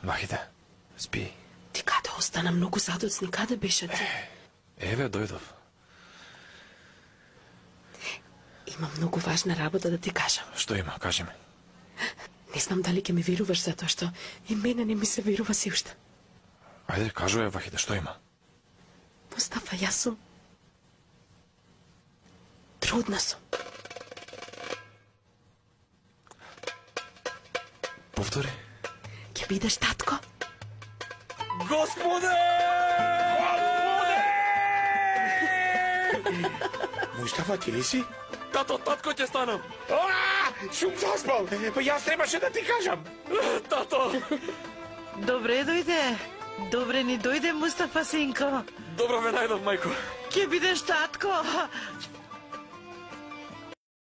Вахите, спи. Ти каде остана многу задоцни, каде беше ти? Еве, дојдов. Има многу важна работа да ти кажам. Што има, кажи ми. Не знам дали ќе ми веруваш затоа што и мене не ми се верува си уште. Ајде, кажувај, Вахите, што има? Мустафа, јас сум трудна сум. Повтори. Ќе бидеш татко? Господе! Мустафа, ти ли си? Тато, татко ќе станам. Сум заспал. Па јас требаше да ти кажам. Тато! Добре дојде. Добре ни дојде, Мустафа, синко. Добро ме најдов, мајко. Ќе бидеш татко.